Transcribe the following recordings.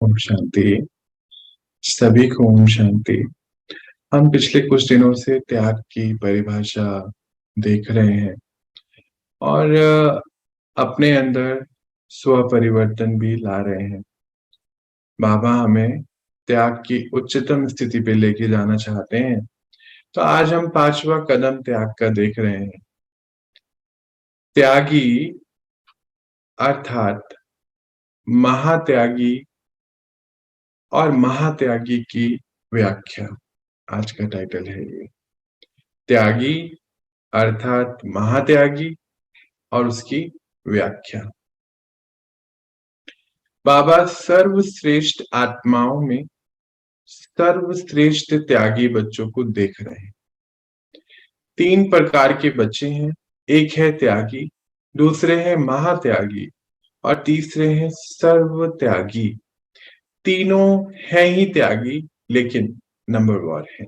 ओम शांति। सभी को ओम शांति। हम पिछले कुछ दिनों से त्याग की परिभाषा देख रहे हैं और अपने अंदर स्व परिवर्तन भी ला रहे हैं। बाबा हमें त्याग की उच्चतम स्थिति पे लेके जाना चाहते हैं। तो आज हम पांचवा कदम त्याग का देख रहे हैं। त्यागी अर्थात महात्यागी और महात्यागी की व्याख्या आज का टाइटल है। ये त्यागी अर्थात महात्यागी और उसकी व्याख्या। बाबा सर्वश्रेष्ठ आत्माओं में सर्वश्रेष्ठ त्यागी बच्चों को देख रहे हैं। तीन प्रकार के बच्चे हैं। एक है त्यागी, दूसरे हैं महात्यागी और तीसरे हैं सर्व त्यागी। तीनों हैं ही त्यागी, लेकिन नंबरवार है।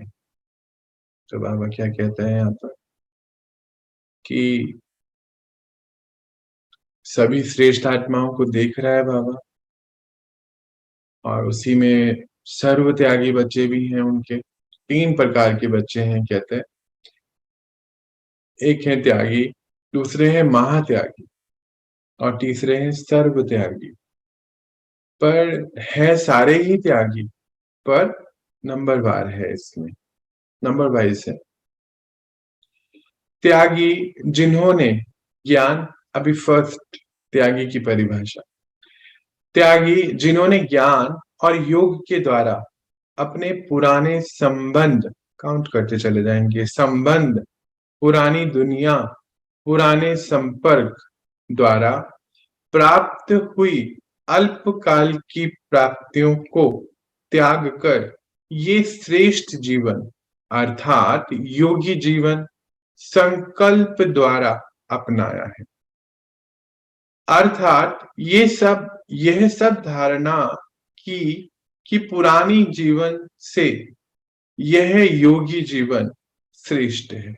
तो बाबा क्या कहते हैं यहाँ पर कि सभी श्रेष्ठ आत्माओं को देख रहा है बाबा, और उसी में सर्व त्यागी बच्चे भी हैं। उनके तीन प्रकार के बच्चे हैं, कहते हैं। एक है त्यागी, दूसरे हैं महात्यागी और तीसरे हैं सर्व त्यागी। पर है सारे ही त्यागी, पर नंबरवार है, इसमें नंबर वाइज है। त्यागी जिन्होंने ज्ञान, अभी फर्स्ट त्यागी की परिभाषा। त्यागी जिन्होंने ज्ञान और योग के द्वारा अपने पुराने संबंध, काउंट करते चले जाएंगे, संबंध, पुरानी दुनिया, पुराने संपर्क द्वारा प्राप्त हुई अल्पकाल की प्राप्तियों को त्याग कर ये श्रेष्ठ जीवन अर्थात योगी जीवन संकल्प द्वारा अपनाया है। अर्थात यह सब धारणा कि पुरानी जीवन से यह योगी जीवन श्रेष्ठ है।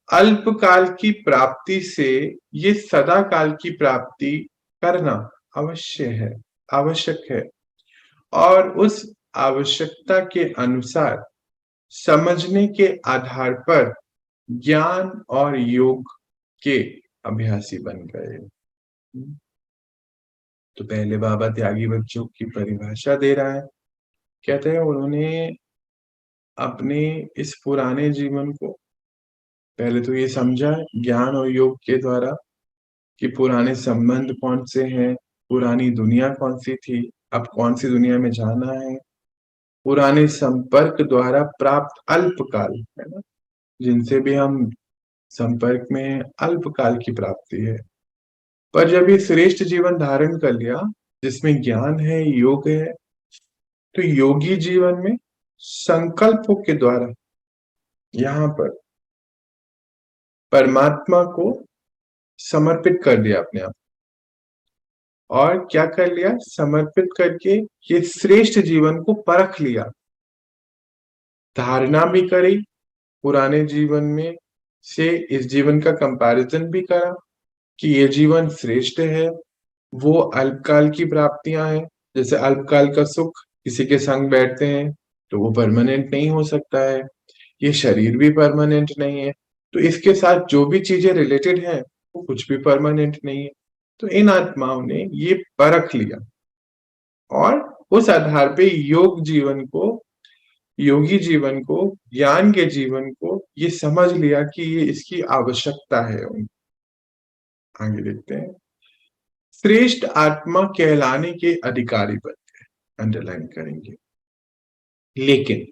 अल्पकाल की प्राप्ति से ये सदा काल की प्राप्ति करना आवश्यक है, और उस आवश्यकता के अनुसार समझने के आधार पर ज्ञान और योग के अभ्यासी बन गए। तो पहले बाबा त्यागी बच्चों की परिभाषा दे रहा है। कहते हैं उन्होंने अपने इस पुराने जीवन को पहले तो ये समझा ज्ञान और योग के द्वारा कि पुराने संबंध कौन से हैं, पुरानी दुनिया कौन सी थी, अब कौन सी दुनिया में जाना है। पुराने संपर्क द्वारा प्राप्त अल्पकाल है ना, जिनसे भी हम संपर्क में अल्पकाल की प्राप्ति है। पर जब ये श्रेष्ठ जीवन धारण कर लिया, जिसमें ज्ञान है, योग है, तो योगी जीवन में संकल्पों के द्वारा यहाँ पर परमात्मा को समर्पित कर दिया अपने आप। और क्या कर लिया? समर्पित करके ये श्रेष्ठ जीवन को परख लिया, धारणा भी करी, पुराने जीवन में से इस जीवन का कंपैरिजन भी करा कि ये जीवन श्रेष्ठ है। वो अल्पकाल की प्राप्तियां हैं, जैसे अल्पकाल का सुख, किसी के संग बैठते हैं तो वो परमानेंट नहीं हो सकता है, ये शरीर भी परमानेंट नहीं है, तो इसके साथ जो भी चीजें रिलेटेड है वो कुछ भी परमानेंट नहीं है। तो इन आत्माओं ने ये परख लिया और उस आधार पे योगी जीवन को, ज्ञान के जीवन को ये समझ लिया कि ये इसकी आवश्यकता है। आगे देखते हैं। श्रेष्ठ आत्मा कहलाने के अधिकारी बन गए, अंडरलाइन करेंगे। लेकिन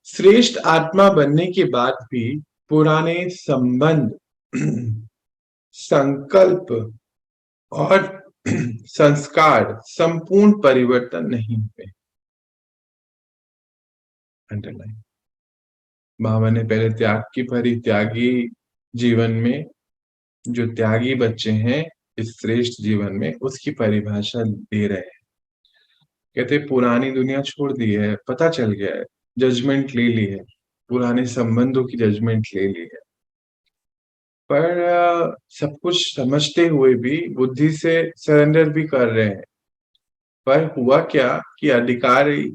श्रेष्ठ आत्मा बनने के बाद भी पुराने संबंध, संकल्प और संस्कार संपूर्ण परिवर्तन नहीं हुए। अंडरलाइन। बाबा ने पहले त्याग की परित्यागी जीवन में जो त्यागी बच्चे हैं इस श्रेष्ठ जीवन में, उसकी परिभाषा दे रहे हैं। कहते पुरानी दुनिया छोड़ दी है, पता चल गया है, जजमेंट ले ली है, पुराने संबंधों की जजमेंट ले ली है। पर सब कुछ समझते हुए भी बुद्धि से सरेंडर भी कर रहे हैं पर हुआ क्या कि अधिकारी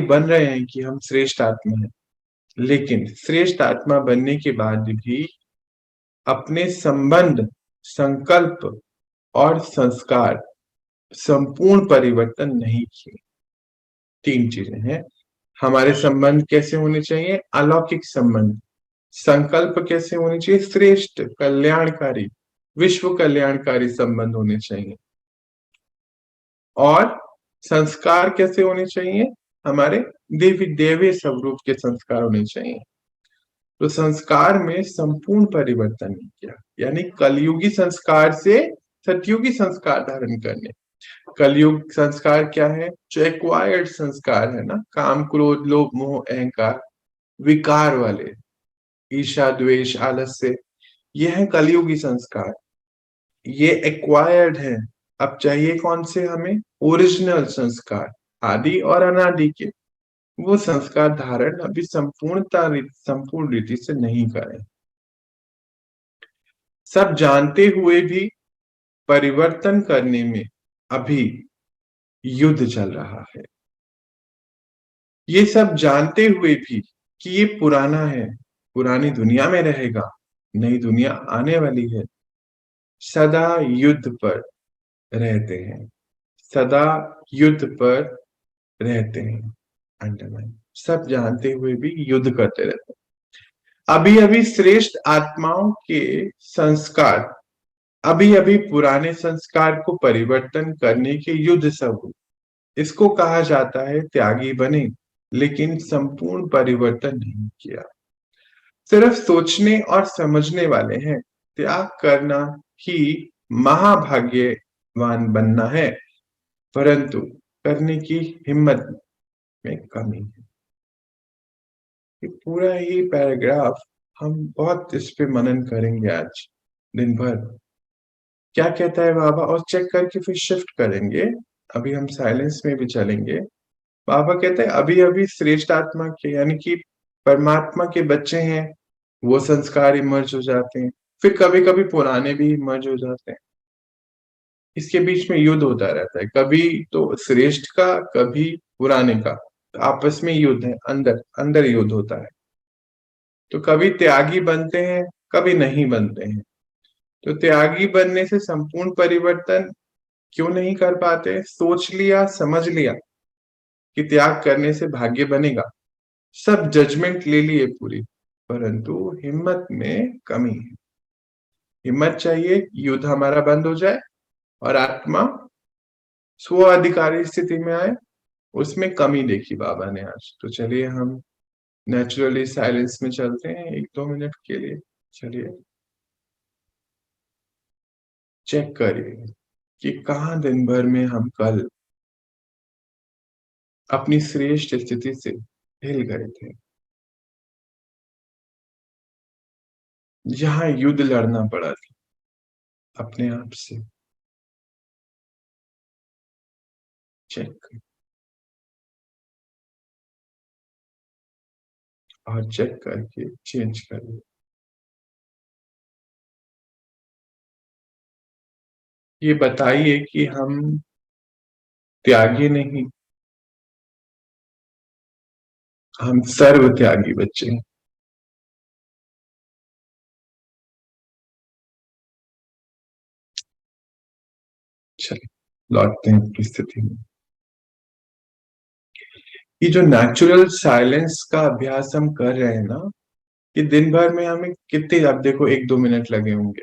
बन रहे हैं कि हम श्रेष्ठ आत्मा हैं, लेकिन श्रेष्ठ आत्मा बनने के बाद भी अपने संबंध, संकल्प और संस्कार संपूर्ण परिवर्तन नहीं किए। 3 चीजें हैं। हमारे संबंध कैसे होने चाहिए? अलौकिक संबंध। संकल्प कैसे होने चाहिए? श्रेष्ठ, कल्याणकारी, विश्व कल्याणकारी संबंध होने चाहिए। और संस्कार कैसे होने चाहिए? हमारे देवी देवी स्वरूप के संस्कार होने चाहिए। तो संस्कार में संपूर्ण परिवर्तन नहीं किया, यानी कलयुगी संस्कार से सतयुगी संस्कार धारण करने। कलयुग संस्कार क्या है? जो एक्वायर्ड संस्कार है ना, काम, क्रोध, लोभ, मोह, अहंकार, विकार वाले, ईर्ष्या, द्वेष, आलस्य, ये है कलयुगी संस्कार। ये एक्वायर्ड है। अब चाहिए कौन से हमें? ओरिजिनल संस्कार, आदि और अनादि के। वो संस्कार धारण अभी संपूर्ण रीति से नहीं करें। सब जानते हुए भी परिवर्तन करने में अभी युद्ध चल रहा है। ये सब जानते हुए भी कि ये पुराना है, पुरानी दुनिया में रहेगा, नई दुनिया आने वाली है, सदा युद्ध पर रहते हैं, सदा युद्ध पर रहते हैं। अंडरलाइन। सब जानते हुए भी युद्ध करते रहते हैं। अभी अभी श्रेष्ठ आत्माओं के संस्कार, अभी अभी पुराने संस्कार को परिवर्तन करने के युद्ध सब। इसको कहा जाता है त्यागी बने, लेकिन संपूर्ण परिवर्तन नहीं किया। सिर्फ सोचने और समझने वाले हैं। त्याग करना ही महाभाग्यवान बनना है, परंतु करने की हिम्मत में कमी है। ये पूरा ही पैराग्राफ हम बहुत इस पे मनन करेंगे आज दिन भर। क्या कहता है बाबा, और चेक करके फिर शिफ्ट करेंगे। अभी हम साइलेंस में भी चलेंगे। बाबा कहते हैं अभी अभी श्रेष्ठ आत्मा के, यानी कि परमात्मा के बच्चे हैं, वो संस्कार इमर्ज हो जाते हैं, फिर कभी कभी पुराने भी इमर्ज हो जाते हैं। इसके बीच में युद्ध होता रहता है, कभी तो श्रेष्ठ का, कभी पुराने का, तो आपस में युद्ध है, अंदर अंदर युद्ध होता है। तो कभी त्यागी बनते हैं, कभी नहीं बनते हैं। तो त्यागी बनने से संपूर्ण परिवर्तन क्यों नहीं कर पाते? सोच लिया, समझ लिया कि त्याग करने से भाग्य बनेगा, सब जजमेंट ले लिए पूरी, परंतु हिम्मत में कमी है। हिम्मत चाहिए, युद्ध हमारा बंद हो जाए और आत्मा स्व अधिकारी स्थिति में आए। उसमें कमी देखी बाबा ने आज। तो चलिए हम नेचुरली साइलेंस में चलते हैं 1-2 मिनट के लिए। चलिए चेक करिए कि कहाँ दिन भर में हम कल अपनी श्रेष्ठ स्थिति से हिल गए थे, जहां युद्ध लड़ना पड़ा था अपने आप से। चेक, और चेक करके चेंज करिए। ये बताइए कि हम त्यागी नहीं, हम सर्व त्यागी बच्चे हैं। चलिए लौटते हैं अपनी स्थिति में। ये जो नेचुरल साइलेंस का अभ्यास हम कर रहे हैं ना, कि दिन भर में हमें कितने, अब देखो 1-2 मिनट लगे होंगे,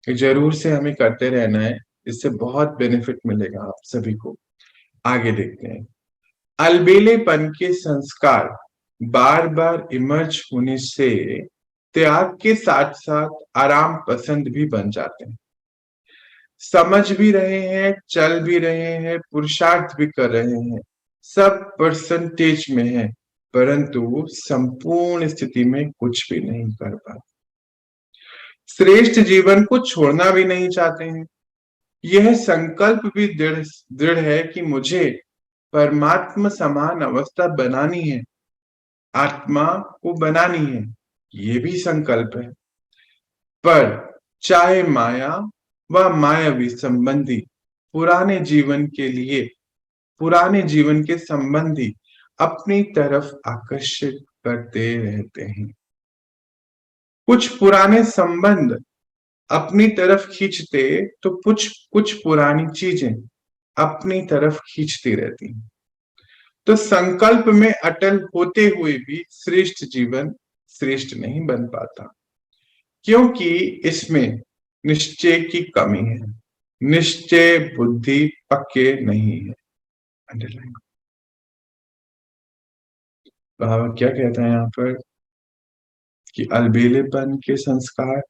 कि जरूर से हमें करते रहना है। इससे बहुत बेनिफिट मिलेगा आप सभी को। आगे देखते हैं। अलबेलेपन के संस्कार बार बार इमर्ज होने से त्याग के साथ साथ आराम पसंद भी बन जाते हैं। समझ भी रहे हैं, चल भी रहे हैं, पुरुषार्थ भी कर रहे हैं, सब परसेंटेज में है, परंतु संपूर्ण स्थिति में कुछ भी नहीं कर पाते। श्रेष्ठ जीवन को छोड़ना भी नहीं चाहते हैं। यह संकल्प भी दृढ़ दृढ़ है कि मुझे परमात्मा समान अवस्था बनानी है, आत्मा को बनानी है। ये भी संकल्प है। पर चाहे माया व मायावी संबंधी पुराने जीवन के लिए, पुराने जीवन के संबंधी अपनी तरफ आकर्षित करते रहते हैं। कुछ पुराने संबंध अपनी तरफ खींचते तो कुछ कुछ पुरानी चीजें अपनी तरफ खींचती रहती हैं। तो संकल्प में अटल होते हुए भी श्रेष्ठ जीवन श्रेष्ठ नहीं बन पाता, क्योंकि इसमें निश्चय की कमी है। निश्चय बुद्धि पक्के नहीं है। अंडरलाइन। बाबा क्या कहता है यहाँ पर कि अलबेलेपन के संस्कार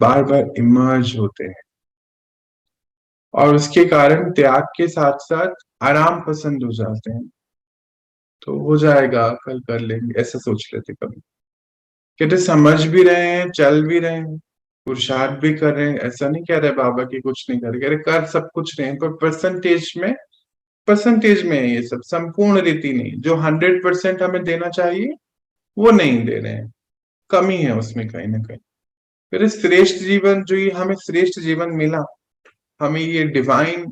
बार बार इमर्ज होते हैं और उसके कारण त्याग के साथ साथ आराम पसंद हो जाते हैं। तो हो जाएगा, कल कर लेंगे, ऐसा सोच लेते कभी। कहते समझ भी रहे हैं, चल भी रहे हैं, पुरुषार्थ भी कर रहे हैं, ऐसा नहीं कह रहे बाबा की कुछ नहीं कर रहे, कह रहे कर सब कुछ रहे हैं, पर परसेंटेज में है ये सब, संपूर्ण रीति नहीं। जो 100% हमें देना चाहिए वो नहीं दे रहे हैं, कमी है उसमें कहीं ना कहीं। फिर श्रेष्ठ जीवन, जो ये हमें श्रेष्ठ जीवन मिला, हमें ये डिवाइन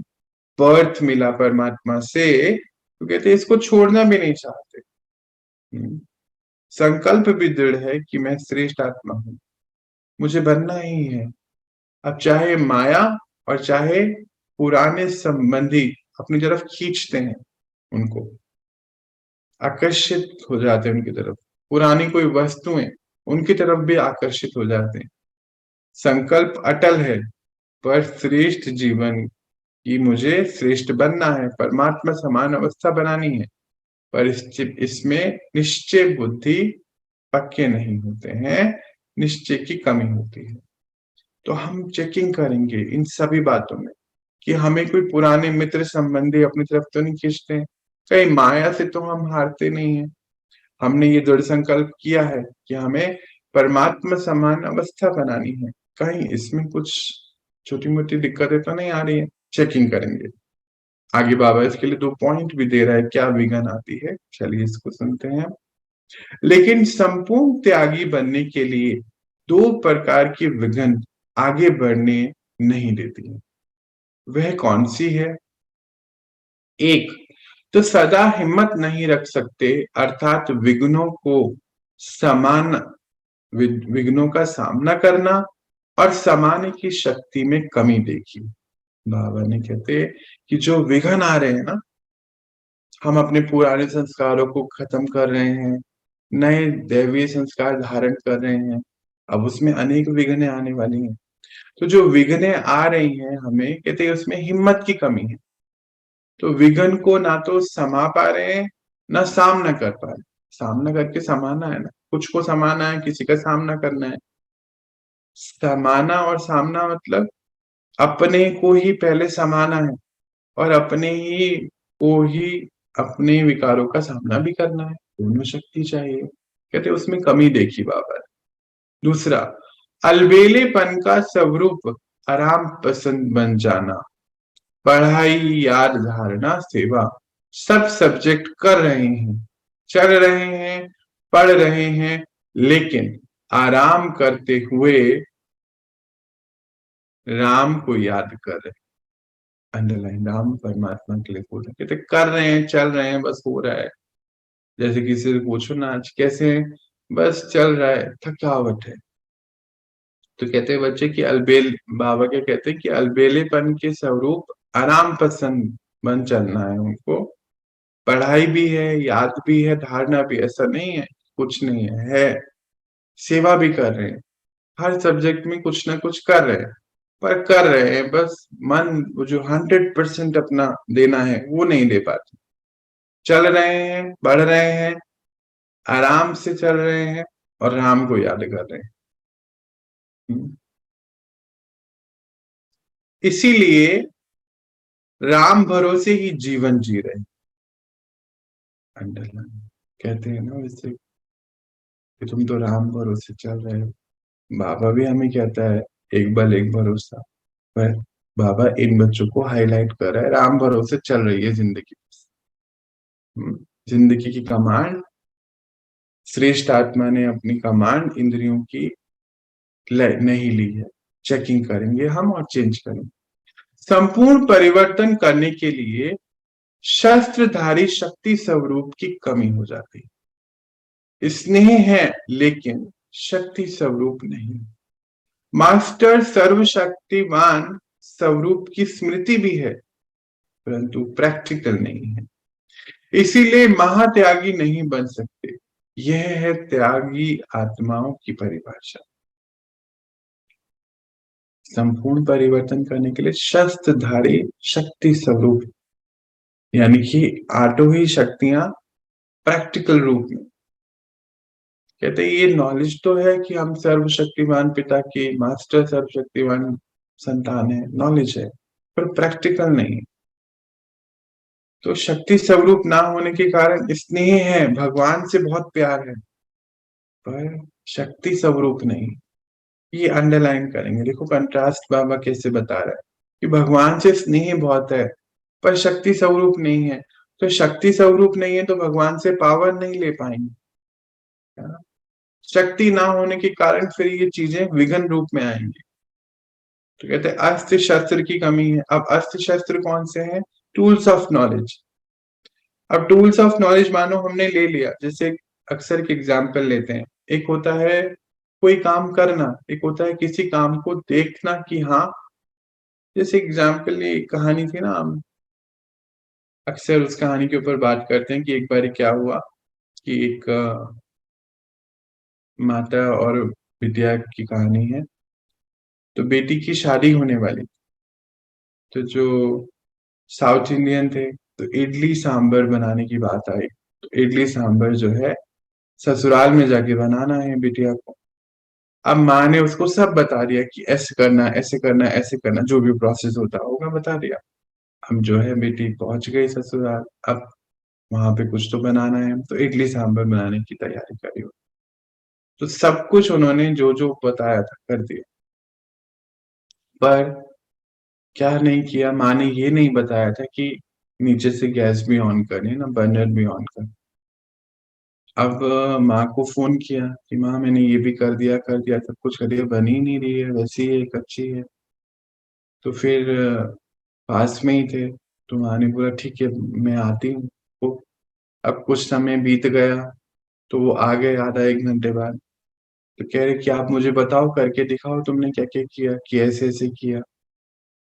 बर्थ मिला परमात्मा से, तो कहते इसको छोड़ना भी नहीं चाहते। संकल्प भी दृढ़ है कि मैं श्रेष्ठ आत्मा हूं, मुझे बनना ही है। अब चाहे माया और चाहे पुराने संबंधी अपनी तरफ खींचते हैं, उनको आकर्षित हो जाते हैं उनकी तरफ, पुरानी कोई वस्तुएं उनकी तरफ भी आकर्षित हो जाते हैं। संकल्प अटल है, पर श्रेष्ठ जीवन की मुझे श्रेष्ठ बनना है, परमात्मा समान अवस्था बनानी है, पर इसमें निश्चय बुद्धि पक्के नहीं होते हैं, निश्चय की कमी होती है। तो हम चेकिंग करेंगे इन सभी बातों में कि हमें कोई पुराने मित्र संबंधी अपनी तरफ तो नहीं खींचते हैं, कहीं माया से तो हम हारते नहीं है। हमने ये दृढ़ संकल्प किया है कि हमें परमात्मा समान अवस्था बनानी है, कहीं इसमें कुछ छोटी मोटी दिक्कतें तो नहीं आ रही है। चेकिंग करेंगे। आगे बाबा इसके लिए 2 पॉइंट भी दे रहा है, क्या विघन आती है, चलिए इसको सुनते हैं। लेकिन संपूर्ण त्यागी बनने के लिए 2 प्रकार की विघन आगे बढ़ने नहीं देती है। वह कौन सी है? एक तो सदा हिम्मत नहीं रख सकते, अर्थात समान विघ्नों का सामना करना और समाने की शक्ति में कमी देखी। बाबा ने कहते कि जो विघन आ रहे हैं ना, हम अपने पुराने संस्कारों को खत्म कर रहे हैं, नए दैवीय संस्कार धारण कर रहे हैं, अब उसमें अनेक विघ्नें आने वाली हैं। तो जो विघ्नें आ रही हैं, हमें कहते हैं उसमें हिम्मत की कमी है। तो विघ्न को ना तो समा पा रहे हैं, ना सामना कर पा रहे। सामना करके समाना है ना, कुछ को समाना है, किसी का सामना करना है। समाना और सामना मतलब अपने को ही पहले समाना है और अपने ही को ही अपने विकारों का सामना भी करना है। दोनों शक्ति चाहिए, कहते उसमें कमी देखी बाबा ने। दूसरा, अलबेलेपन का स्वरूप आराम पसंद बन जाना। पढ़ाई, याद, धारणा, सेवा, सब सब्जेक्ट कर रहे हैं, चल रहे हैं, पढ़ रहे हैं, लेकिन आराम करते हुए राम को याद कर रहे। अंडरलाइन, राम परमात्मा के लिए बोल रहे, कहते कर रहे हैं, चल रहे हैं, बस हो रहा है। जैसे किसी से पूछो ना आज कैसे हैं, बस चल रहा है, थकावट है। तो कहते हैं बच्चे कि बाबा क्या कहते हैं कि अलबेलेपन के स्वरूप आराम पसंद बन चलना है उनको। पढ़ाई भी है, याद भी है, धारणा भी, ऐसा नहीं है कुछ नहीं है, सेवा भी कर रहे हैं, हर सब्जेक्ट में कुछ ना कुछ कर रहे हैं, पर कर रहे हैं, बस मन वो जो 100% अपना देना है वो नहीं दे पाते। चल रहे हैं, बढ़ रहे हैं, आराम से चल रहे हैं और राम को याद कर रहे हैं। इसीलिए राम भरोसे ही जीवन जी रहे हैं। अंडरलाइन, कहते हैं ना वैसे कि तुम तो राम भरोसे चल रहे हो। बाबा भी हमें कहता है एक बल एक भरोसा, पर बाबा इन बच्चों को हाईलाइट कर रहा है, राम भरोसे चल रही है जिंदगी। जिंदगी की कमांड श्रेष्ठ आत्मा ने अपनी कमांड इंद्रियों की नहीं ली है। चेकिंग करेंगे हम और चेंज करेंगे। संपूर्ण परिवर्तन करने के लिए शस्त्रधारी शक्ति स्वरूप की कमी हो जाती है। स्नेह है लेकिन शक्ति स्वरूप नहीं। मास्टर सर्वशक्तिमान स्वरूप की स्मृति भी है परंतु प्रैक्टिकल नहीं है, इसीलिए महात्यागी नहीं बन सकते। यह है त्यागी आत्माओं की परिभाषा। संपूर्ण परिवर्तन करने के लिए शस्त्रधारी शक्ति स्वरूप, यानी कि आठों ही शक्तियां प्रैक्टिकल रूप में। कहते हैं ये नॉलेज तो है कि हम सर्वशक्तिमान पिता के मास्टर सर्वशक्तिमान संतान है, नॉलेज है, पर प्रैक्टिकल नहीं। तो शक्ति स्वरूप ना होने के कारण स्नेह है, भगवान से बहुत प्यार है, पर शक्ति स्वरूप नहीं। ये अंडरलाइन करेंगे। देखो कंट्रास्ट बाबा कैसे बता रहा है कि भगवान से स्नेह बहुत है पर शक्ति स्वरूप नहीं है। तो शक्ति स्वरूप नहीं है तो भगवान से पावर नहीं ले पाएंगे, है ना? शक्ति ना होने के कारण फिर ये चीजें विघन रूप में आएंगी। तो कहते हैं अस्त्र शस्त्र की कमी है। अब अस्त्र शस्त्र कौन से हैं? Tools of knowledge. अब टूल्स ऑफ नॉलेज मानो हमने ले लिया, जैसे अक्सर के एग्जाम्पल लेते हैं। एक होता है कोई काम करना, एक होता है किसी काम को देखना कि हाँ, जैसे एग्जाम्पल ये कहानी थी ना, हम अक्सर उस कहानी के ऊपर बात करते हैं कि एक बार क्या हुआ कि एक माता और विद्या की कहानी है। तो बेटी की शादी होने वाली, तो जो साउथ इंडियन थे तो इडली सांबर बनाने की बात आई। तो इडली सांबर जो है ससुराल में जाके बनाना है बिटिया को। अब माँ ने उसको सब बता दिया कि ऐसे करना, ऐसे करना, ऐसे करना, जो भी प्रोसेस होता होगा बता दिया। हम जो है बेटी पहुंच गई ससुराल। अब वहां पे कुछ तो बनाना है, तो इडली सांभर बनाने की तैयारी करी। तो सब कुछ उन्होंने जो जो बताया था कर दिया, पर क्या नहीं किया, माँ ने ये नहीं बताया था कि नीचे से गैस भी ऑन करनी है ना, बर्नर भी ऑन कर। अब माँ को फोन किया कि माँ मैंने ये भी कर दिया, सब कुछ कर दिया, बन ही नहीं रही है, वैसी है, कच्ची है। तो फिर पास में ही थे, तो माँ ने बोला ठीक है मैं आती हूँ। तो अब कुछ समय बीत गया, तो वो आ गए आधा एक घंटे बाद। तो कह रहे कि आप मुझे बताओ, करके दिखाओ तुमने क्या क्या किया, कि ऐसे ऐसे किया।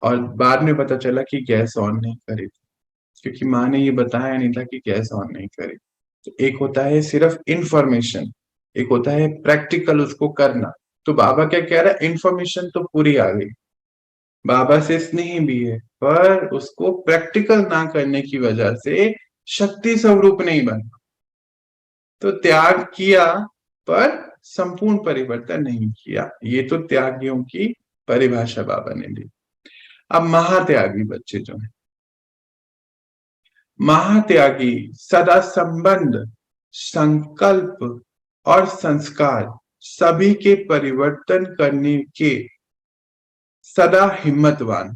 और बाद में पता चला कि गैस ऑन नहीं करी थी, क्योंकि माँ ने ये बताया नहीं था कि गैस ऑन नहीं करी। तो एक होता है सिर्फ इंफॉर्मेशन, एक होता है प्रैक्टिकल उसको करना। तो बाबा क्या कह रहा है, इंफॉर्मेशन तो पूरी आ गई, बाबा से स्नेह भी है, पर उसको प्रैक्टिकल ना करने की वजह से शक्ति स्वरूप नहीं बना। तो त्याग किया पर संपूर्ण परिवर्तन नहीं किया। ये तो त्यागियों की परिभाषा बाबा ने दी। अब महात्यागी बच्चे जो है, महात्यागी सदा संबंध, संकल्प और संस्कार सभी के परिवर्तन करने के सदा हिम्मतवान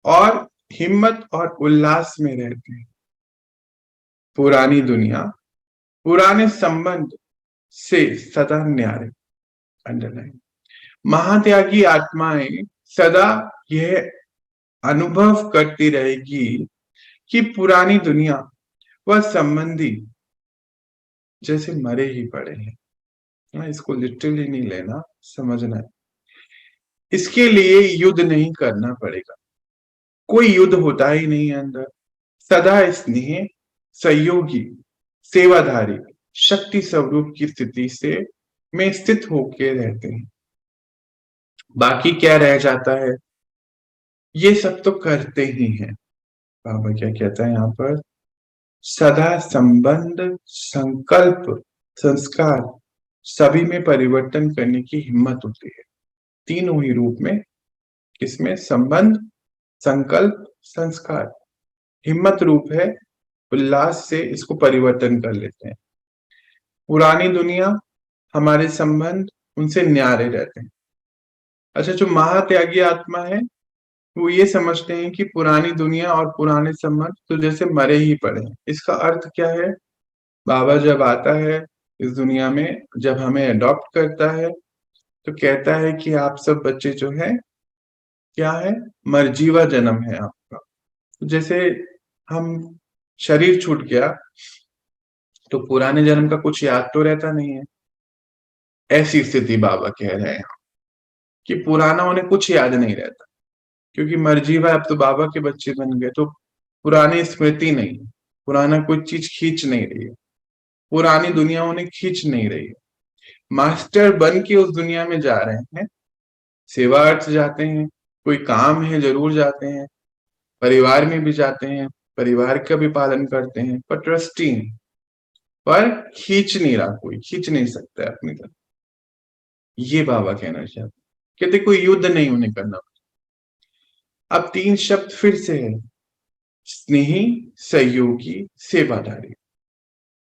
और हिम्मत और उल्लास में रहते हैं। पुरानी दुनिया पुराने संबंध से सदा न्यारे। अंडरलाइन। महात्यागी आत्माएं सदा यह अनुभव करती रहेगी कि पुरानी दुनिया व संबंधी जैसे मरे ही पड़े हैं। इसको लिटरली नहीं लेना, समझना है। इसके लिए युद्ध नहीं करना पड़ेगा, कोई युद्ध होता ही नहीं है अंदर। सदा स्नेह, सहयोगी, सेवाधारी शक्ति स्वरूप की स्थिति से में स्थित होके रहते हैं। बाकी क्या रह जाता है, ये सब तो करते ही हैं। बाबा क्या कहता है यहाँ पर, सदा संबंध, संकल्प, संस्कार सभी में परिवर्तन करने की हिम्मत होती है। तीनों ही रूप में, किसमें? संबंध, संकल्प, संस्कार। हिम्मत रूप है, उल्लास से इसको परिवर्तन कर लेते हैं। पुरानी दुनिया, हमारे संबंध उनसे न्यारे रहते हैं। अच्छा, जो महात्यागी आत्मा है वो ये समझते हैं कि पुरानी दुनिया और पुराने संबंध तो जैसे मरे ही पड़े हैं। इसका अर्थ क्या है? बाबा जब आता है इस दुनिया में, जब हमें अडॉप्ट करता है, तो कहता है कि आप सब बच्चे जो है क्या है? मर्जीवा जन्म है आपका। जैसे हम शरीर छूट गया तो पुराने जन्म का कुछ याद तो रहता नहीं है। ऐसी स्थिति बाबा कह रहे हैं कि पुराना उन्हें कुछ याद नहीं रहता, क्योंकि मर्जीवा अब तो बाबा के बच्चे बन गए, तो पुरानी स्मृति नहीं, पुराना कोई चीज खींच नहीं रही है, पुरानी दुनिया उन्हें खींच नहीं रही है। मास्टर बन के उस दुनिया में जा रहे हैं, सेवा अर्थ जाते हैं, कोई काम है जरूर जाते हैं, परिवार में भी जाते हैं, परिवार का भी पालन करते हैं, पर ट्रस्टी हैं। पर खींच नहीं रहा, कोई खींच नहीं सकता है अपनी तरफ। ये बाबा कहना चाहते, कहते कोई युद्ध नहीं उन्हें करना। अब तीन शब्द फिर से है, स्नेही, सहयोगी, सेवादारी।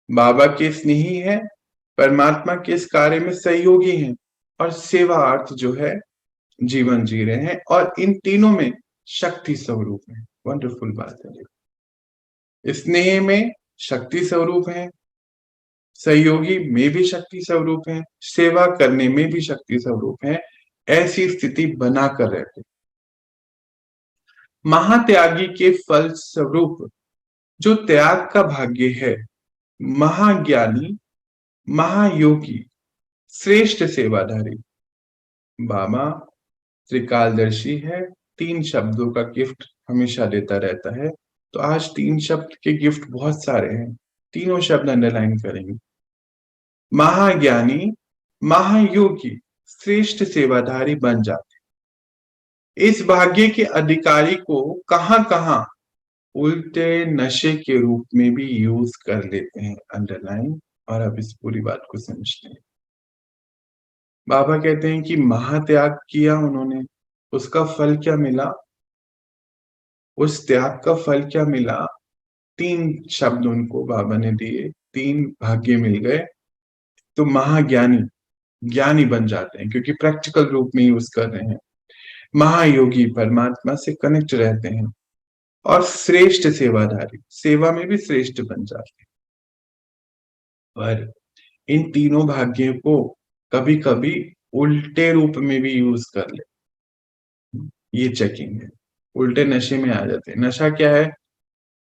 बाबा के स्नेही है, परमात्मा के इस कार्य में सहयोगी हैं, और सेवा अर्थ जो है जीवन जी रहे हैं, और इन तीनों में शक्ति स्वरूप है। वंडरफुल बात है। स्नेह में शक्ति स्वरूप है, सहयोगी में भी शक्ति स्वरूप है, सेवा करने में भी शक्ति स्वरूप है। ऐसी स्थिति बनाकर रहते, महात्यागी के फल स्वरूप जो त्याग का भाग्य है, महाज्ञानी, महायोगी, श्रेष्ठ सेवाधारी। बाबा त्रिकालदर्शी है, तीन शब्दों का गिफ्ट हमेशा देता रहता है। तो आज तीन शब्द के गिफ्ट बहुत सारे हैं, तीनों शब्द अंडरलाइन करेंगे। महाज्ञानी, महायोगी, श्रेष्ठ सेवाधारी बन जाते। इस भाग्य के अधिकारी को कहां कहां उल्टे नशे के रूप में भी यूज कर लेते हैं, अंडरलाइन। और अब इस पूरी बात को समझते हैं। बाबा कहते हैं कि महात्याग किया उन्होंने, उसका फल क्या मिला? उस त्याग का फल क्या मिला? तीन शब्द उनको बाबा ने दिए, तीन भाग्य मिल गए। तो महाज्ञानी, ज्ञानी बन जाते हैं, क्योंकि प्रैक्टिकल रूप में यूज कर रहे हैं। महायोगी, परमात्मा से कनेक्ट रहते हैं। और श्रेष्ठ सेवाधारी, सेवा में भी श्रेष्ठ बन जाते हैं। पर इन तीनों भाग्यों को कभी कभी उल्टे रूप में भी यूज कर ले, ये चेकिंग है। उल्टे नशे में आ जाते हैं। नशा क्या है?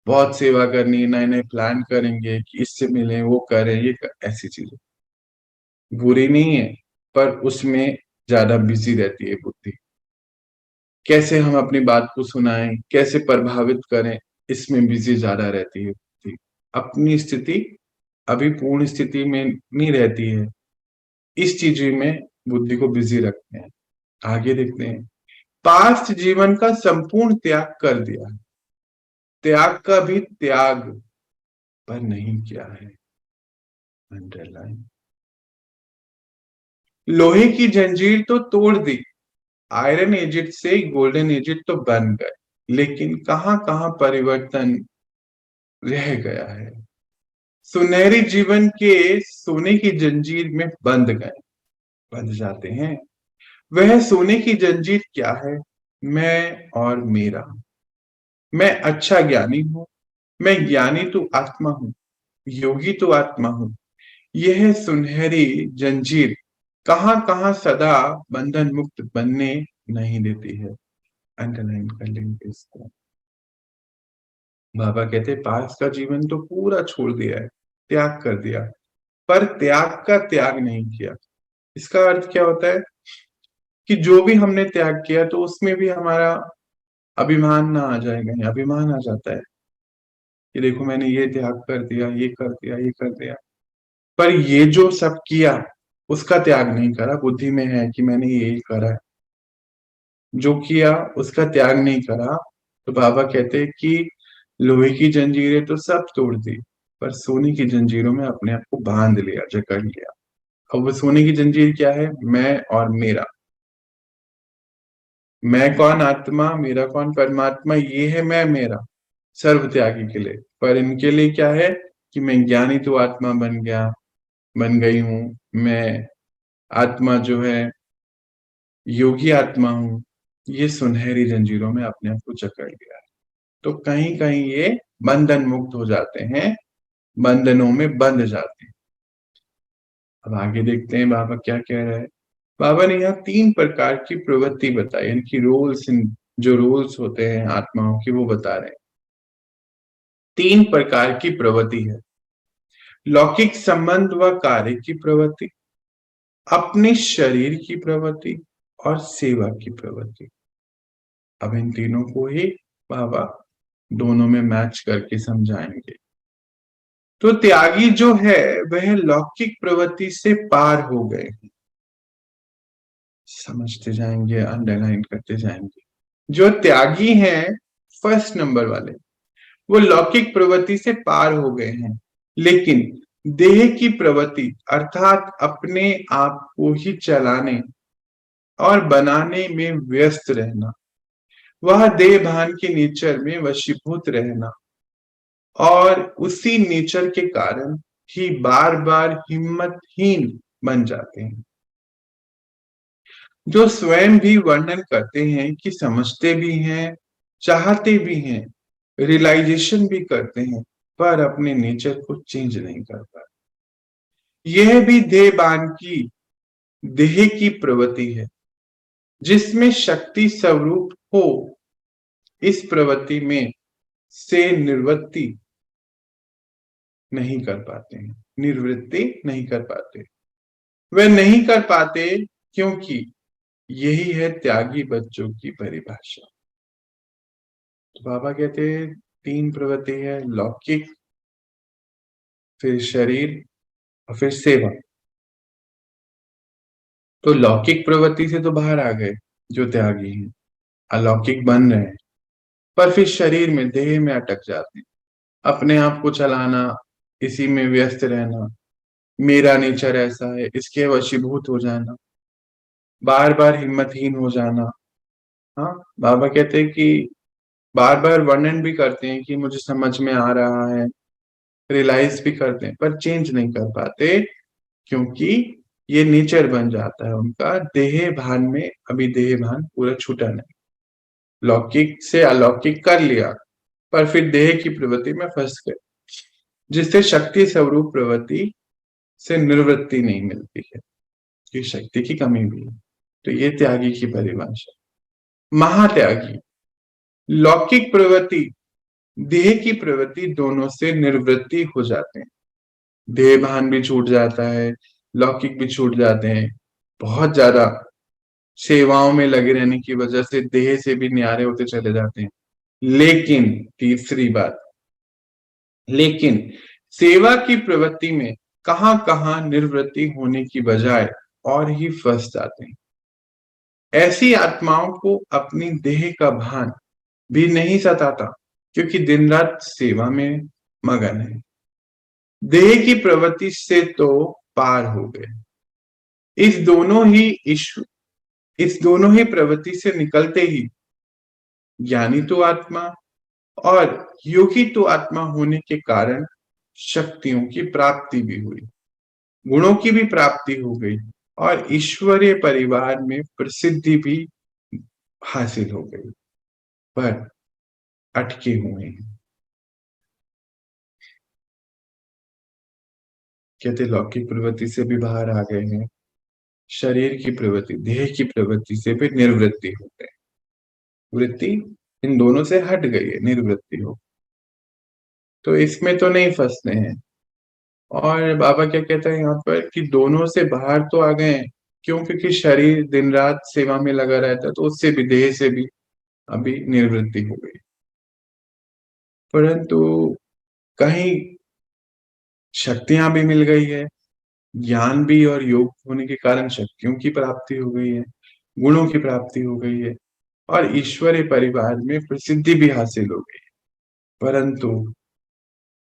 बहुत सेवा करनी, नए नए प्लान करेंगे कि इससे मिले, वो करें, ऐसी चीजें बुरी नहीं है, पर उसमें ज्यादा बिजी रहती है बुद्धि। कैसे हम अपनी बात को सुनाएं, कैसे प्रभावित करें, इसमें बिजी ज्यादा रहती है बुद्धि। अपनी स्थिति अभी पूर्ण स्थिति में नहीं रहती है, इस चीज में बुद्धि को बिजी रखते हैं। आगे देखते हैं, पास्ट जीवन का संपूर्ण त्याग कर दिया है, त्याग का भी त्याग पर नहीं किया है, अंडरलाइन। लोहे की जंजीर तो तोड़ दी, आयरन एजेड से गोल्डन एजेड तो बन गए, लेकिन कहां कहां परिवर्तन रह गया है। सुनहरी जीवन के सोने की जंजीर में बंध गए, बंध जाते हैं। वह सोने की जंजीर क्या है? मैं और मेरा। मैं अच्छा ज्ञानी हूं, मैं ज्ञानी तो आत्मा हूं, योगी तो आत्मा हूं। यह सुनहरी जंजीर कहां कहां सदा बंधन मुक्त बनने नहीं देती है, अंडरलाइन कर लेंगे इसको। बाबा कहते पास का जीवन तो पूरा छोड़ दिया है, त्याग कर दिया, पर त्याग का त्याग नहीं किया। इसका अर्थ क्या होता है? कि जो भी हमने त्याग किया तो उसमें भी हमारा अभिमान ना आ जाएगा, अभिमान आ जाता है कि देखो मैंने ये त्याग कर दिया, ये कर दिया, ये कर दिया, पर ये जो सब किया उसका त्याग नहीं करा। बुद्धि में है कि मैंने यही करा है, जो किया उसका त्याग नहीं करा। तो बाबा कहते हैं कि लोहे की जंजीरें तो सब तोड़ दी, पर सोने की जंजीरों में अपने आप को बांध लिया, जकड़ लिया। अब वो सोने की जंजीर क्या है? मैं और मेरा। मैं कौन? आत्मा। मेरा कौन? परमात्मा। ये है मैं मेरा, सर्व त्यागी के लिए। पर इनके लिए क्या है कि मैं ज्ञानी तो आत्मा बन गया, बन गई हूं। मैं आत्मा जो है योगी आत्मा हूं। ये सुनहरी जंजीरों में अपने आप को जकड़ लिया है। तो कहीं कहीं ये बंधन मुक्त हो जाते हैं, बंधनों में बंध जाते हैं। अब आगे देखते हैं बाबा क्या कह रहे हैं। बाबा ने यहाँ 3 प्रकार की प्रवृत्ति बताई, यानी कि रोल्स, जो रोल्स होते हैं आत्माओं की, वो बता रहे हैं। 3 प्रकार की प्रवृत्ति है। लौकिक संबंध व कार्य की प्रवृत्ति, अपने शरीर की प्रवृत्ति और सेवा की प्रवृत्ति। अब इन तीनों को ही बाबा दोनों में मैच करके समझाएंगे। तो त्यागी जो है वह लौकिक प्रवृत्ति से पार हो गए हैं। समझते जाएंगे, अंडरलाइन करते जाएंगे। जो त्यागी हैं फर्स्ट नंबर वाले, वो लौकिक प्रवृत्ति से पार हो गए हैं, लेकिन देह की प्रवृत्ति अर्थात अपने आप को ही चलाने और बनाने में व्यस्त रहना, वह देह भान के नेचर में वशीभूत रहना, और उसी नेचर के कारण ही बार बार हिम्मतहीन बन जाते हैं। जो स्वयं भी वर्णन करते हैं कि समझते भी हैं, चाहते भी हैं, रियलाइजेशन भी करते हैं, पर अपने नेचर को चेंज नहीं कर पाते। यह भी देहबान की देह की प्रवृत्ति है, जिसमें शक्ति स्वरूप हो। इस प्रवृत्ति में से निवृत्ति नहीं कर पाते हैं, निवृत्ति नहीं कर पाते। वे नहीं कर पाते क्योंकि यही है त्यागी बच्चों की परिभाषा। तो बाबा कहते हैं 3 प्रवृत्ति है, लौकिक, फिर शरीर और फिर सेवा। तो लौकिक प्रवृत्ति से तो बाहर आ गए जो त्यागी हैं, अलौकिक बन रहे हैं, पर फिर शरीर में, देह में अटक जाते हैं। अपने आप को चलाना, इसी में व्यस्त रहना, मेरा नेचर ऐसा है, इसके वशीभूत हो जाना, बार बार हिम्मतहीन हो जाना। हाँ, बाबा कहते हैं कि बार बार वर्णन भी करते हैं कि मुझे समझ में आ रहा है, रियलाइज भी करते हैं, पर चेंज नहीं कर पाते, क्योंकि ये नेचर बन जाता है उनका। देह भान में अभी देह भान पूरा छूटा नहीं, लौकिक से अलौकिक कर लिया, पर फिर देह की प्रवृत्ति में फंस गए, जिससे शक्ति स्वरूप प्रवृत्ति से निवृत्ति नहीं मिलती है, कि शक्ति की कमी भी है। तो ये त्यागी की परिभाषा। महात्यागी लौकिक प्रवृत्ति, देह की प्रवृत्ति दोनों से निवृत्ति हो जाते हैं। देह भान भी छूट जाता है, लौकिक भी छूट जाते हैं। बहुत ज्यादा सेवाओं में लगे रहने की वजह से देह से भी न्यारे होते चले जाते हैं। लेकिन तीसरी बात, लेकिन सेवा की प्रवृत्ति में कहां कहां निवृत्ति होने की बजाय और ही फंस जाते हैं। ऐसी आत्माओं को अपनी देह का भान भी नहीं सताता, क्योंकि दिन रात सेवा में मगन है। देह की प्रवृत्ति से तो पार हो गए। इस दोनों ही ईश्वर, इस दोनों ही प्रवृत्ति से निकलते ही ज्ञानी तो आत्मा और योगी तो आत्मा होने के कारण शक्तियों की प्राप्ति भी हुई, गुणों की भी प्राप्ति हो गई, और ईश्वरीय परिवार में प्रसिद्धि भी हासिल हो गई, पर अटके हुए हैं। कहते लौकिक प्रवृत्ति से भी बाहर आ गए हैं, शरीर की प्रवृत्ति, देह की प्रवृत्ति से भी निर्वृत्ति हो गए, वृत्ति इन दोनों से हट गई है, निर्वृत्ति हो, तो इसमें तो नहीं फंसते हैं। और बाबा क्या कहता है यहाँ पर कि दोनों से बाहर तो आ गए हैं, क्यों? क्योंकि शरीर दिन रात सेवा में लगा रहता है, तो उससे भी, देह से भी अभी निर्वृत्ति हो गई। परंतु कहीं शक्तियां भी मिल गई है, ज्ञान भी और योग होने के कारण शक्तियों की प्राप्ति हो गई है, गुणों की प्राप्ति हो गई है, और ईश्वरीय परिवार में प्रसिद्धि भी हासिल हो गई, परंतु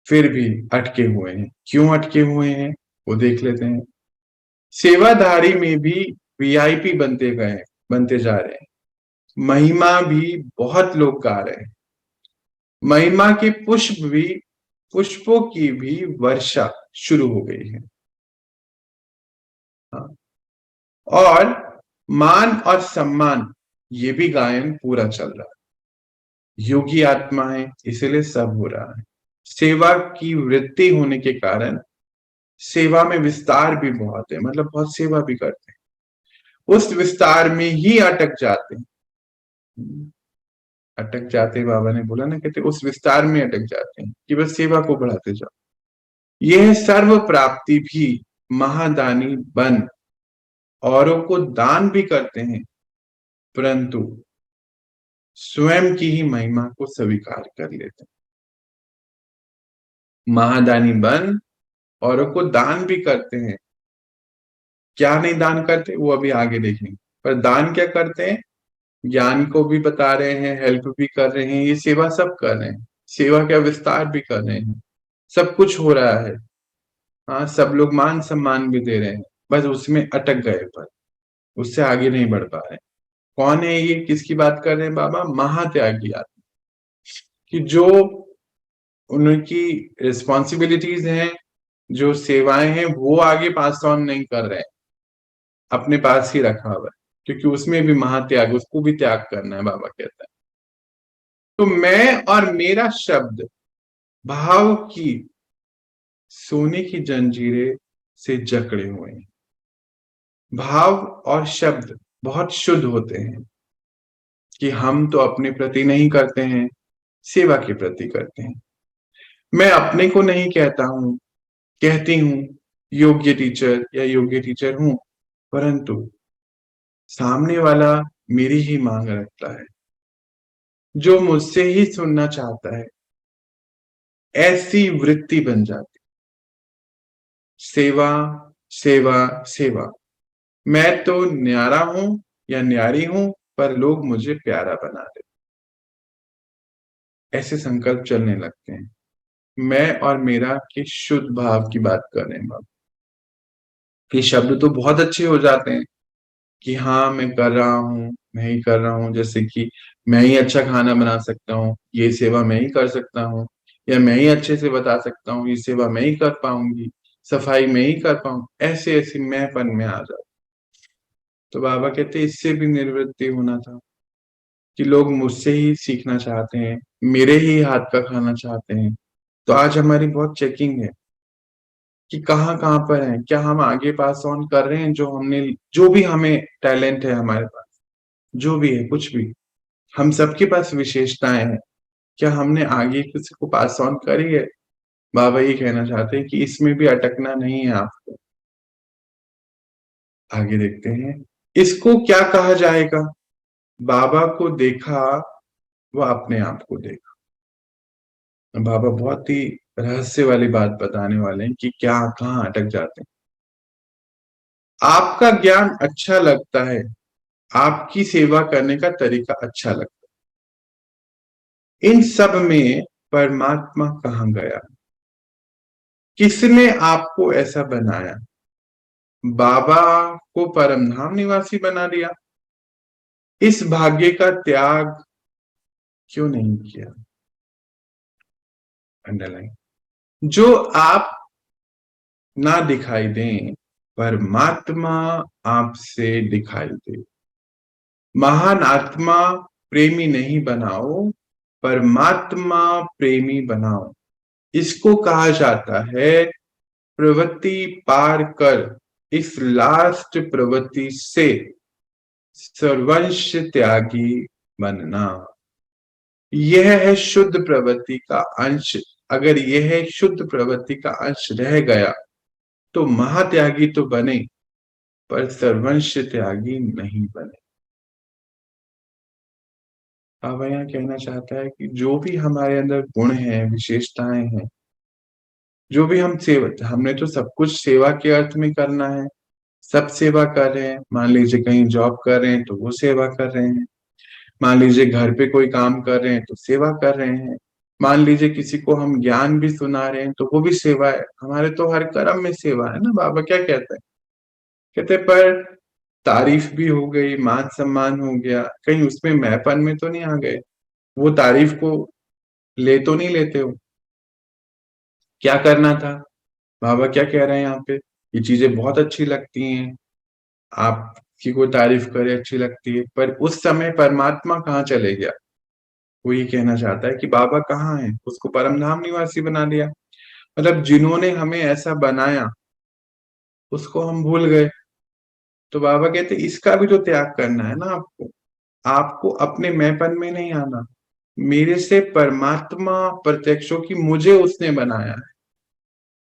फिर भी अटके हुए हैं। क्यों अटके हुए हैं वो देख लेते हैं। सेवाधारी में भी वीआईपी बनते गए, बनते जा रहे हैं। महिमा भी बहुत लोग गा रहे हैं, महिमा के पुष्प भी, पुष्पों की भी वर्षा शुरू हो गई है। हाँ। और मान और सम्मान, ये भी गायन पूरा चल रहा है। योगी आत्मा है, इसीलिए सब हो रहा है। सेवा की वृत्ति होने के कारण सेवा में विस्तार भी बहुत है, मतलब बहुत सेवा भी करते हैं। उस विस्तार में ही अटक जाते हैं। अटक जाते, बाबा ने बोला ना, कहते उस विस्तार में अटक जाते हैं कि बस सेवा को बढ़ाते जाओ। यह सर्व प्राप्ति भी महादानी बन औरों को दान भी करते हैं, परंतु स्वयं की ही महिमा को स्वीकार कर लेते हैं। महादानी बन औरों को दान भी करते हैं। क्या नहीं दान करते वो अभी आगे देखेंगे, पर दान क्या करते हैं? ज्ञान को भी बता रहे हैं, हेल्प भी कर रहे हैं, ये सेवा सब कर रहे हैं, सेवा का विस्तार भी कर रहे हैं, सब कुछ हो रहा है। हाँ, सब लोग मान सम्मान भी दे रहे हैं, बस उसमें अटक गए, पर उससे आगे नहीं बढ़ पा रहे। कौन है ये, किसकी बात कर रहे हैं बाबा? महात्यागी आत्मा, कि जो उनकी रिस्पॉन्सिबिलिटीज हैं, जो सेवाएं हैं, वो आगे पास ऑन नहीं कर रहे हैं, अपने पास ही रखा हुआ है, क्योंकि उसमें भी महात्याग, उसको भी त्याग करना है, बाबा कहता है। तो मैं और मेरा शब्द भाव की सोने की जंजीरें से जकड़े हुए हैं। भाव और शब्द बहुत शुद्ध होते हैं, कि हम तो अपने प्रति नहीं करते हैं, सेवा के प्रति करते हैं। मैं अपने को नहीं कहता हूं, कहती हूं योग्य टीचर या योग्य टीचर हूं, परंतु सामने वाला मेरी ही मांग रखता है, जो मुझसे ही सुनना चाहता है, ऐसी वृत्ति बन जाती। सेवा सेवा सेवा, मैं तो न्यारा हूं या न्यारी हूं, पर लोग मुझे प्यारा बना देते, ऐसे संकल्प चलने लगते हैं। मैं और मेरा के शुद्ध भाव की बात कर रहे हैं बाबा। ये शब्द तो बहुत अच्छे हो जाते हैं कि हाँ मैं कर रहा हूँ, मैं ही कर रहा हूँ, जैसे कि मैं ही अच्छा खाना बना सकता हूँ, ये सेवा मैं ही कर सकता हूँ, या मैं ही अच्छे से बता सकता हूँ, ये सेवा मैं ही कर पाऊंगी, सफाई मैं ही कर पाऊंगी, ऐसे ऐसे मैंपन में आ जाता। तो बाबा कहते इससे भी निवृत्ति होना था, कि लोग मुझसे ही सीखना चाहते हैं, मेरे ही हाथ का खाना चाहते हैं। तो आज हमारी बहुत चेकिंग है कि कहाँ कहाँ पर है, क्या हम आगे पास ऑन कर रहे हैं, जो हमने, जो भी हमें टैलेंट है हमारे पास, जो भी है, कुछ भी, हम सबके पास विशेषताएं हैं, क्या हमने आगे किसी को पास ऑन करी है? बाबा ये कहना चाहते हैं कि इसमें भी अटकना नहीं है आपको। आगे देखते हैं, इसको क्या कहा जाएगा? बाबा को देखा व अपने आप को देखा। बाबा बहुत ही रहस्य वाली बात बताने वाले हैं कि क्या कहाँ अटक जाते हैं। आपका ज्ञान अच्छा लगता है, आपकी सेवा करने का तरीका अच्छा लगता है, इन सब में परमात्मा कहाँ गया? किसने आपको ऐसा बनाया? बाबा को परमधाम निवासी बना दिया। इस भाग्य का त्याग क्यों नहीं किया? अंडरलाइन, जो आप ना दिखाई दें, परमात्मा आपसे दिखाई दे। महान आत्मा प्रेमी नहीं बनाओ, परमात्मा प्रेमी बनाओ। इसको कहा जाता है प्रवृत्ति पार कर, इस लास्ट प्रवृत्ति से सर्वंश त्यागी बनना। यह है शुद्ध प्रवृत्ति का अंश। अगर यह शुद्ध प्रवृत्ति का अंश रह गया तो महात्यागी तो बने, पर सर्वंश त्यागी नहीं बने। अब यहाँ कहना चाहता है कि जो भी हमारे अंदर गुण हैं, विशेषताएं हैं, जो भी हम सेवा, हमने तो सब कुछ सेवा के अर्थ में करना है, सब सेवा कर रहे हैं। मान लीजिए कहीं जॉब कर रहे हैं तो वो सेवा कर रहे हैं, मान लीजिए घर पे कोई काम कर रहे हैं तो सेवा कर रहे हैं, मान लीजिए किसी को हम ज्ञान भी सुना रहे हैं तो वो भी सेवा है। हमारे तो हर कर्म में सेवा है ना। बाबा क्या कहते हैं? कहते पर तारीफ भी हो गई, मान सम्मान हो गया, कहीं उसमें मैंपन में तो नहीं आ गए? वो तारीफ को ले तो नहीं लेते हो? क्या करना था? बाबा क्या कह रहे हैं यहाँ पे? ये चीजें बहुत अच्छी लगती हैं, आपकी कोई तारीफ करे अच्छी लगती है, पर उस समय परमात्मा कहाँ चले गया? वो ये कहना चाहता है कि बाबा कहाँ है, उसको परमधाम निवासी बना दिया। मतलब जिन्होंने हमें ऐसा बनाया उसको हम भूल गए। तो बाबा कहते इसका भी तो त्याग करना है ना आपको। आपको अपने मैंपन में नहीं आना, मेरे से परमात्मा प्रत्यक्ष हो कि मुझे उसने बनाया है।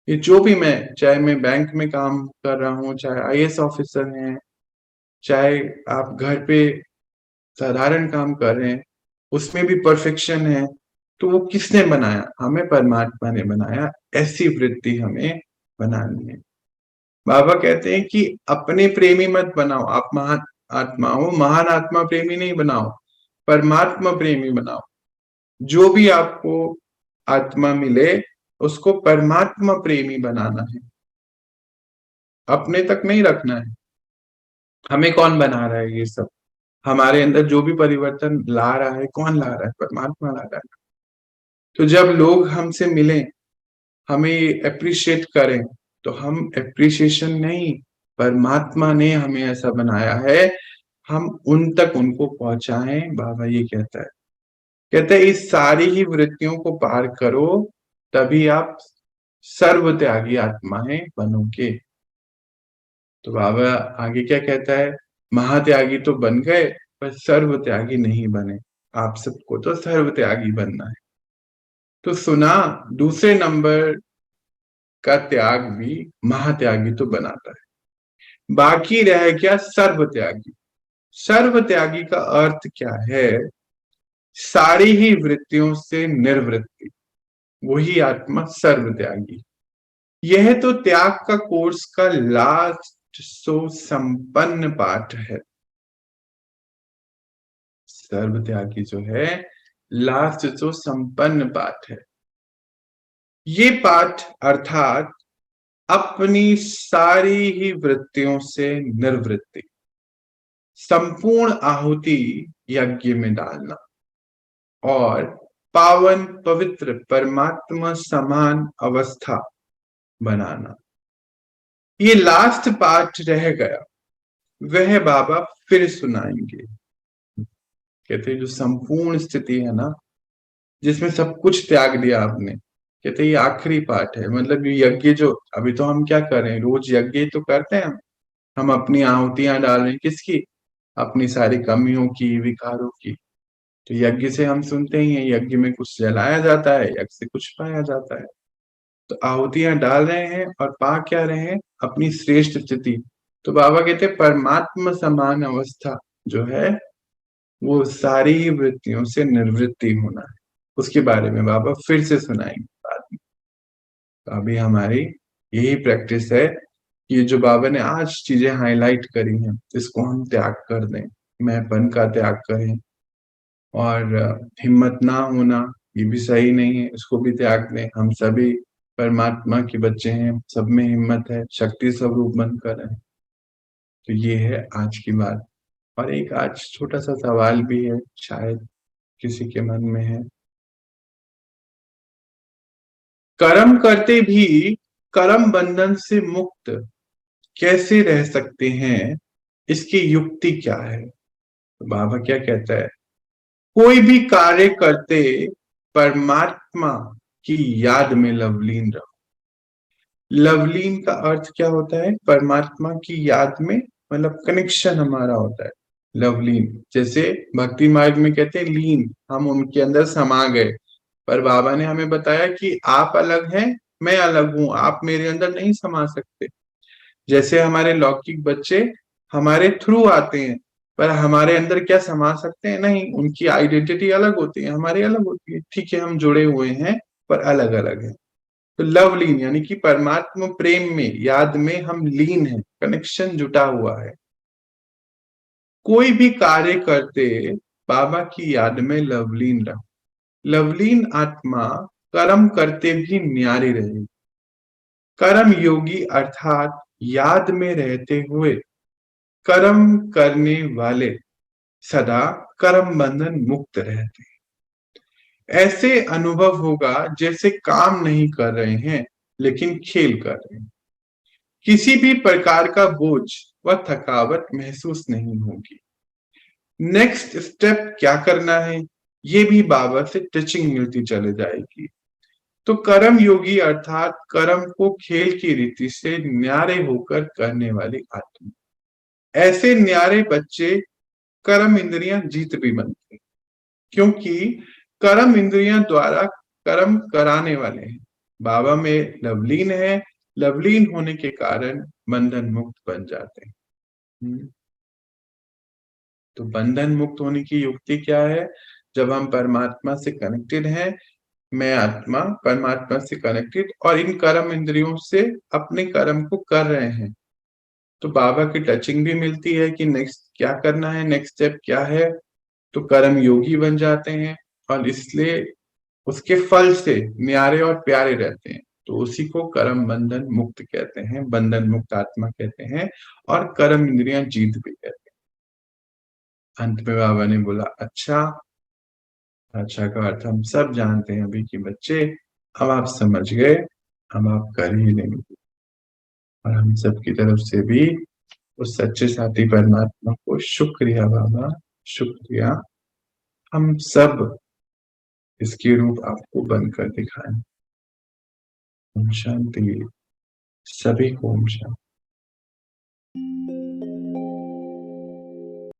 ये जो भी मैं, चाहे मैं बैंक में काम कर रहा हूँ, चाहे आईएएस ऑफिसर हैं, चाहे आप घर पे साधारण काम कर रहे हैं, उसमें भी परफेक्शन है। तो वो किसने बनाया? हमें परमात्मा ने बनाया। ऐसी वृत्ति हमें बनानी है। बाबा कहते हैं कि अपने प्रेमी मत बनाओ, आप महान आत्मा हो, महान आत्मा प्रेमी नहीं बनाओ, परमात्मा प्रेमी बनाओ। जो भी आपको आत्मा मिले उसको परमात्मा प्रेमी बनाना है, अपने तक नहीं रखना है। हमें कौन बना रहा है? ये सब हमारे अंदर जो भी परिवर्तन ला रहा है, कौन ला रहा है? परमात्मा ला रहा है। तो जब लोग हमसे मिलें, हमें अप्रिशिएट करें, तो हम अप्रिशिएशन नहीं, परमात्मा ने हमें ऐसा बनाया है, हम उन तक उनको पहुंचाएं। बाबा ये कहता है इस सारी ही वृत्तियों को पार करो, तभी आप सर्व त्यागी आत्माएं बनोगे। तो बाबा आगे क्या कहता है? महात्यागी तो बन गए पर सर्व त्यागी नहीं बने। आप सबको तो सर्व त्यागी बनना है। तो सुना, दूसरे नंबर का त्याग भी महात्यागी तो बनाता है। बाकी रह गया सर्व त्यागी। सर्व त्यागी का अर्थ क्या है? सारी ही वृत्तियों से निर्वृत्ति, वही आत्मा सर्व त्यागी। यह तो त्याग का कोर्स का लास्ट सो संपन्न पाठ है। सर्व त्यागी जो है लास्ट जो संपन्न पाठ है। ये पाठ अर्थात अपनी सारी ही वृत्तियों से निर्वृत्ति, संपूर्ण आहुति यज्ञ में डालना और पावन पवित्र परमात्मा समान अवस्था बनाना, ये लास्ट पार्ट रह गया। वह बाबा फिर सुनाएंगे। कहते जो संपूर्ण स्थिति है ना, जिसमें सब कुछ त्याग दिया आपने, कहते ये आखिरी पार्ट है। मतलब ये यज्ञ जो अभी तो हम क्या कर रहे हैं, रोज यज्ञ तो करते हैं हम अपनी आहुतियां डाल रहे हैं। किसकी? अपनी सारी कमियों की, विकारों की। तो यज्ञ से हम सुनते ही हैं, यज्ञ में कुछ जलाया जाता है, यज्ञ से कुछ पाया जाता है। तो आहुतियां डाल रहे हैं और पा क्या रहे हैं? अपनी श्रेष्ठ स्थिति। तो बाबा कहते हैं परमात्मा समान अवस्था जो है वो सारी वृत्तियों से निर्वृत्ति होना है। उसके बारे में बाबा फिर से सुनाएंगे बाद में। तो अभी हमारी यही प्रैक्टिस है कि ये जो बाबा ने आज चीजें हाईलाइट करी हैं, इसको हम त्याग कर दें, मैंपन का त्याग करें। और हिम्मत ना होना ये भी सही नहीं है, इसको भी त्याग दें। हम सभी परमात्मा के बच्चे हैं, सब में हिम्मत है, शक्ति स्वरूप बनकर है। तो ये है आज की बात। और एक आज छोटा सा सवाल भी है, शायद किसी के मन में है। कर्म करते भी कर्म बंधन से मुक्त कैसे रह सकते हैं, इसकी युक्ति क्या है? तो बाबा क्या कहता है? कोई भी कार्य करते परमात्मा की याद में लवलीन रहो। लवलीन का अर्थ क्या होता है? परमात्मा की याद में, मतलब कनेक्शन हमारा होता है लवलीन। जैसे भक्ति मार्ग में कहते हैं लीन, हम उनके अंदर समा गए। पर बाबा ने हमें बताया कि आप अलग हैं, मैं अलग हूं, आप मेरे अंदर नहीं समा सकते। जैसे हमारे लौकिक बच्चे हमारे थ्रू आते हैं, पर हमारे अंदर क्या समा सकते हैं? नहीं, उनकी आइडेंटिटी अलग होती है, हमारी अलग होती है। ठीक है, हम जुड़े हुए हैं पर अलग अलग हैं। तो लव लीन यानी कि परमात्मा प्रेम में, याद में हम लीन हैं, कनेक्शन जुटा हुआ है। कोई भी कार्य करते बाबा की याद में लवलीन रहो। लवलीन आत्मा कर्म करते भी न्यारी रहे। कर्म योगी अर्थात याद में रहते हुए कर्म करने वाले सदा कर्म बंधन मुक्त रहते। ऐसे अनुभव होगा जैसे काम नहीं कर रहे हैं लेकिन खेल कर रहे हैं। किसी भी प्रकार का बोझ व थकावट महसूस नहीं होगी। नेक्स्ट स्टेप क्या करना है, ये भी बाबा से टीचिंग मिलती चले जाएगी। तो कर्म योगी अर्थात कर्म को खेल की रीति से न्यारे होकर करने वाली आत्मा। ऐसे न्यारे बच्चे कर्म इंद्रियां जीत भी बनते, क्योंकि कर्म इंद्रियां द्वारा कर्म कराने वाले हैं। बाबा में लवलीन है, लवलीन होने के कारण बंधन मुक्त बन जाते हैं। तो बंधन मुक्त होने की युक्ति क्या है? जब हम परमात्मा से कनेक्टेड हैं, मैं आत्मा परमात्मा से कनेक्टेड और इन कर्म इंद्रियों से अपने कर्म को कर रहे हैं, तो बाबा की टचिंग भी मिलती है कि नेक्स्ट क्या करना है, नेक्स्ट स्टेप क्या है, तो कर्म योगी बन जाते हैं और इसलिए उसके फल से न्यारे और प्यारे रहते हैं। तो उसी को कर्म बंधन मुक्त कहते हैं, बंधन मुक्त आत्मा कहते हैं और कर्म इंद्रियां जीत भी कहते हैं। अंत में बाबा ने बोला, अच्छा, अच्छा का अर्थ हम सब जानते हैं अभी कि बच्चे, अब आप समझ गए, हम आप कर ही लेंगे। और हम सब की तरफ से भी उस सच्चे साथी परमात्मा को शुक्रिया बाबा, शुक्रिया। हम सब इसकी रूप आपको बनकर दिखाएं। ओम शांति। सभी को ओम शांति।